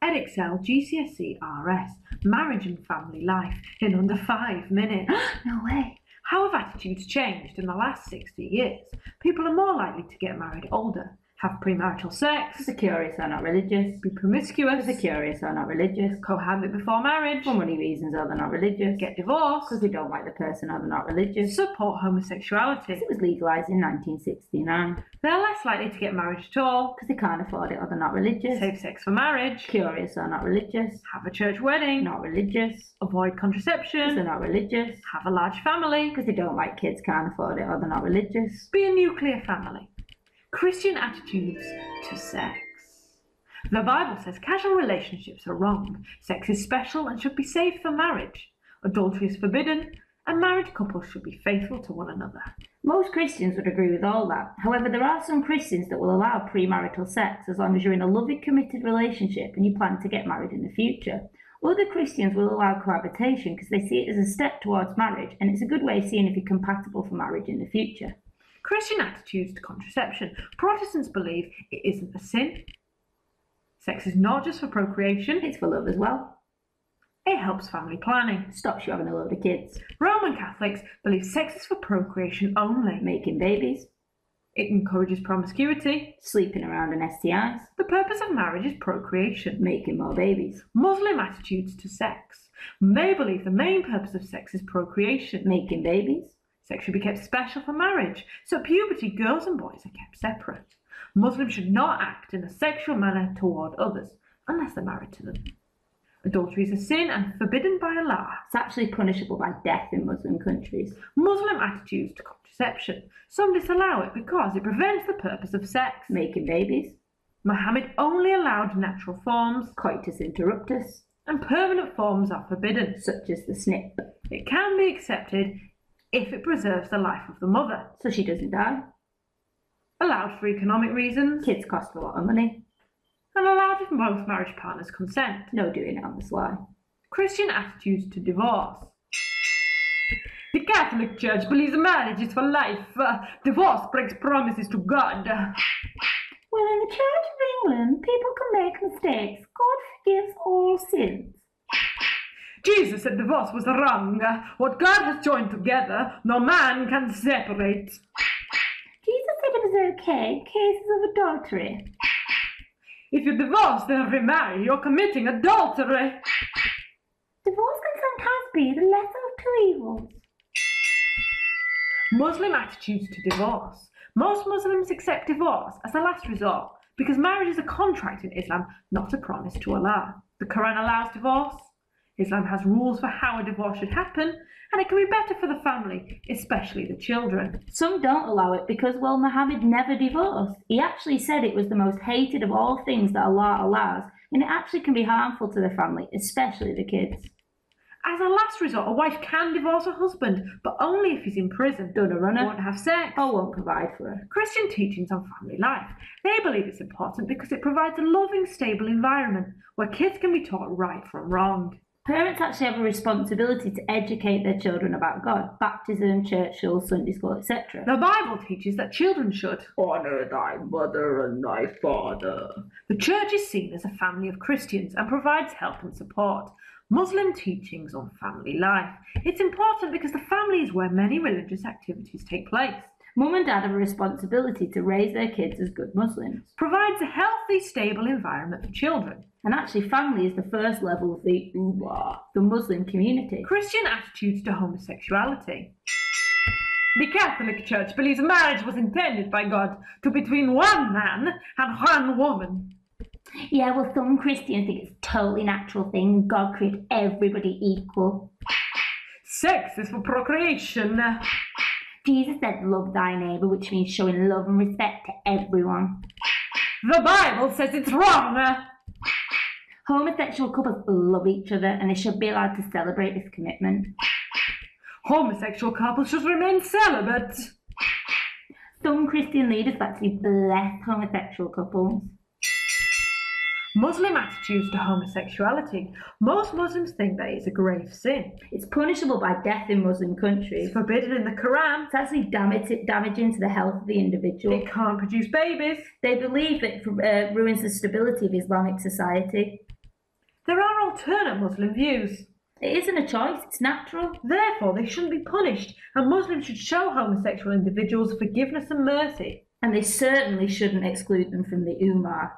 Edexcel GCSE RS, Marriage and Family Life in under 5 minutes. No way. How have attitudes changed in the last 60 years? People are more likely to get married older, have premarital sex, Because they're curious or not religious. be promiscuous, Because they're curious or not religious. cohabit before marriage, For money reasons or they're not religious. get divorced, Because they don't like the person or they're not religious. support homosexuality. It was legalised in 1969. They're less likely to get married at all, Because they can't afford it or they're not religious. save sex for marriage, Curious or not religious. have a church wedding, Not religious. avoid Because contraception, they're not religious. have a large family, Because they don't like kids, can't afford it or they're not religious. be a nuclear family. Christian attitudes to sex. The Bible says casual relationships are wrong. Sex is special and should be saved for marriage. Adultery is forbidden, and married couples should be faithful to one another. Most Christians would agree with all that. However, there are some Christians that will allow premarital sex as long as you're in a loving, committed relationship and you plan to get married in the future. Other Christians will allow cohabitation because they see it as a step towards marriage, and it's a good way of seeing if you're compatible for marriage in the future. Christian attitudes to contraception. Protestants believe it isn't a sin. Sex is not just for procreation, It's for love as well. it helps family planning. Stops you having a load of kids. Roman Catholics believe sex is for procreation only. Making babies. It encourages promiscuity. Sleeping around and STIs. The purpose of marriage is procreation. Making more babies. Muslim attitudes to sex. They believe the main purpose of sex is procreation. Making babies. Sex should be kept special for marriage, so at puberty girls and boys are kept separate. Muslims should not act in a sexual manner toward others, unless they're married to them. Adultery is a sin and forbidden by Allah. It's actually punishable by death in Muslim countries. Muslim attitudes to contraception. Some disallow it because it prevents the purpose of sex. Making babies. Muhammad only allowed natural forms, Coitus interruptus. and permanent forms are forbidden. Such as the snip. It can be accepted if it preserves the life of the mother. So she doesn't die. Allowed for economic reasons, Kids cost a lot of money. and allowed if both marriage partners consent. No doing it on the sly. Christian attitudes to divorce. The Catholic Church believes marriage is for life. Divorce breaks promises to God. Well, in the Church of England, people can make mistakes. God forgives all sins. Jesus said divorce was wrong. What God has joined together, no man can separate. Jesus said it was okay in cases of adultery. If you divorce then remarry, you're committing adultery. Divorce can sometimes be the lesser of two evils. Muslim attitudes to divorce. Most Muslims accept divorce as a last resort because marriage is a contract in Islam, not a promise to Allah. The Quran allows divorce. Islam has rules for how a divorce should happen, and it can be better for the family, especially the children. Some don't allow it because, well, Muhammad never divorced. He actually said it was the most hated of all things that Allah allows, and it actually can be harmful to the family, especially the kids. As a last resort, a wife can divorce her husband, but only if he's in prison, Done a runner. won't have sex, Or won't provide for her. Christian teachings on family life. They believe it's important because it provides a loving, stable environment where kids can be taught right from wrong. Parents actually have a responsibility to educate their children about God. Baptism, church, school, Sunday school, etc. The Bible teaches that children should Honour thy mother and thy father. The church is seen as a family of Christians and provides help and support. Muslim teachings on family life. It's important because the family is where many religious activities take place. Mum and dad have a responsibility to raise their kids as good Muslims. Provides a healthy, stable environment for children. And actually, family is the first level of the Ummah, the Muslim community. Christian attitudes to homosexuality. The Catholic Church believes marriage was intended by God to be between one man and one woman. Yeah, well, some Christians think it's a totally natural thing. God created everybody equal. Sex is for procreation. Jesus said, love thy neighbour, which means showing love and respect to everyone. The Bible says it's wrong. Homosexual couples love each other and they should be allowed to celebrate this commitment. Homosexual couples should remain celibate. Some Christian leaders actually bless homosexual couples. Muslim attitudes to homosexuality. Most Muslims think that it's a grave sin. It's punishable by death in Muslim countries. It's forbidden in the Quran. It's actually damaging to the health of the individual. It can't produce babies. They believe it ruins the stability of Islamic society. There are alternate Muslim views. It isn't a choice, it's natural. Therefore, they shouldn't be punished, and Muslims should show homosexual individuals forgiveness and mercy. And they certainly shouldn't exclude them from the Ummah.